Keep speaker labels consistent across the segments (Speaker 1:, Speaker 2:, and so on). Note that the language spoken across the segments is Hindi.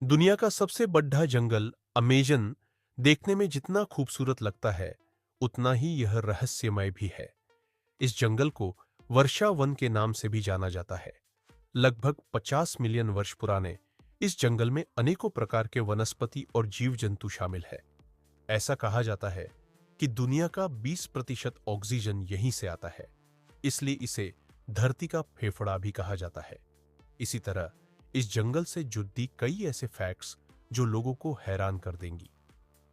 Speaker 1: दुनिया का सबसे बड़ा जंगल अमेजन देखने में जितना खूबसूरत लगता है, उतना ही यह रहस्यमय भी है। इस जंगल को वर्षा वन के नाम से भी जाना जाता है। लगभग 50 मिलियन वर्ष पुराने इस जंगल में अनेकों प्रकार के वनस्पति और जीव जंतु शामिल है। ऐसा कहा जाता है कि दुनिया का 20% ऑक्सीजन यहीं से आता है, इसलिए इसे धरती का फेफड़ा भी कहा जाता है। इसी तरह इस जंगल से जुड़ी कई ऐसे फैक्ट्स जो लोगों को हैरान कर देंगी।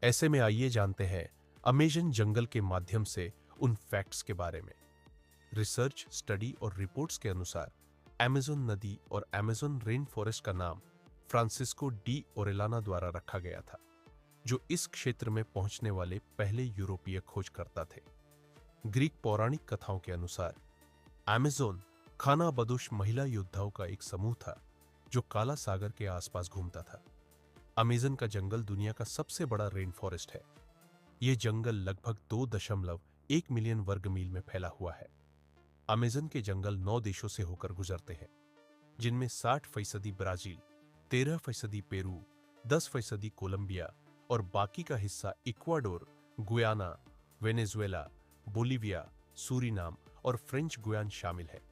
Speaker 1: ऐसे में आइए जानते हैं अमेजन जंगल के माध्यम से उन फैक्ट्स के बारे में। रिसर्च, स्टडी और रिपोर्ट्स के अनुसार अमेजन नदी और अमेजन रेन फॉरेस्ट का नाम फ्रांसिस्को डी ओरेलाना द्वारा रखा गया था, जो इस क्षेत्र में पहुंचने वाले पहले यूरोपीय खोजकर्ता थे। ग्रीक पौराणिक कथाओं के अनुसार अमेजोन खानाबदोश महिला योद्धाओं का एक समूह था जो काला सागर के आसपास घूमता था। अमेजन का जंगल दुनिया का सबसे बड़ा रेन फॉरेस्ट है। यह जंगल लगभग 2.1 मिलियन वर्ग मील में फैला हुआ है। अमेजन के जंगल 9 देशों से होकर गुजरते हैं, जिनमें 60% ब्राजील, 13% पेरू, 10% कोलंबिया और बाकी का हिस्सा Ecuador, Guyana, Venezuela, Bolivia, Suriname और फ्रेंच गुयान शामिल है।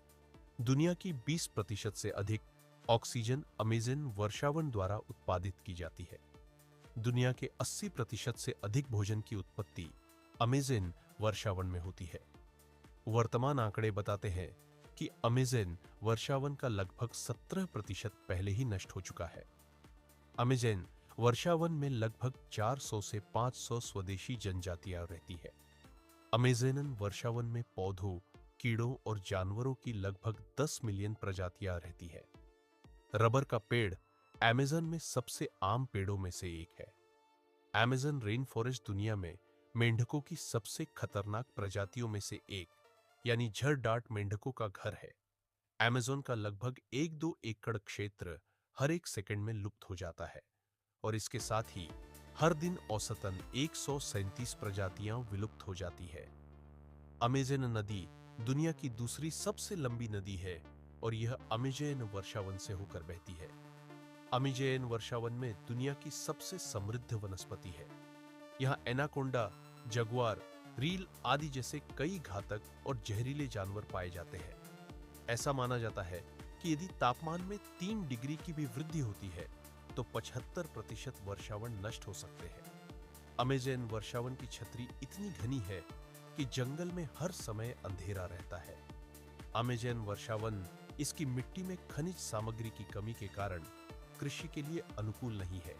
Speaker 1: दुनिया की 20% से अधिक ऑक्सीजन अमेजन वर्षावन द्वारा उत्पादित की जाती है। दुनिया के 80% से अधिक भोजन की उत्पत्ति अमेजन वर्षावन में होती है। वर्तमान आंकड़े बताते हैं कि अमेजन वर्षावन का लगभग 17% पहले ही नष्ट हो चुका है। अमेजन वर्षावन में लगभग 400 से 500 स्वदेशी जनजातियां रहती है। अमेज़न वर्षावन में पौधों, कीड़ों और जानवरों की लगभग 10 मिलियन प्रजातियां रहती है। रबर का पेड़ अमेज़न में सबसे आम पेड़ों में से एक है। अमेज़न रेन फॉरेस्ट दुनिया में मेंढकों की सबसे खतरनाक प्रजातियों में से एक, यानी झड़डाट मेंढकों का घर है। अमेज़न का लगभग 1-2 एकड़ क्षेत्र हर एक सेकंड में लुप्त हो जाता है, और इसके साथ ही हर दिन औसतन 137 प्रजातियां विलुप्त हो जाती है। अमेजन नदी दुनिया की दूसरी सबसे लंबी नदी है और यह अमेजन वर्षावन से होकर बहती है। अमेजन वर्षावन में दुनिया की सबसे समृद्ध वनस्पति है। यहाँ एनाकोंडा, जगुआर, रील आदि जैसे कई घातक और जहरीले जानवर पाए जाते हैं। ऐसा माना जाता है कि यदि तापमान में 3 डिग्री की भी वृद्धि होती है तो 75% वर्षावन नष्ट हो सकते हैं। अमेजन वर्षावन की छतरी इतनी घनी है कि जंगल में हर समय अंधेरा रहता है। अमेजन वर्षावन इसकी मिट्टी में खनिज सामग्री की कमी के कारण कृषि के लिए अनुकूल नहीं है।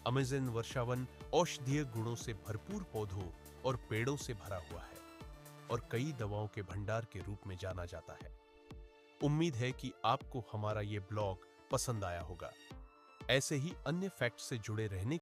Speaker 1: अमेजन वर्षावन औषधीय गुणों से भरपूर पौधों और पेड़ों से भरा हुआ है और कई दवाओं के भंडार के रूप में जाना जाता है। उम्मीद है कि आपको हमारा ये ब्लॉग पसंद आया होगा। ऐसे ही अन्य फैक्ट से जुड़े रहने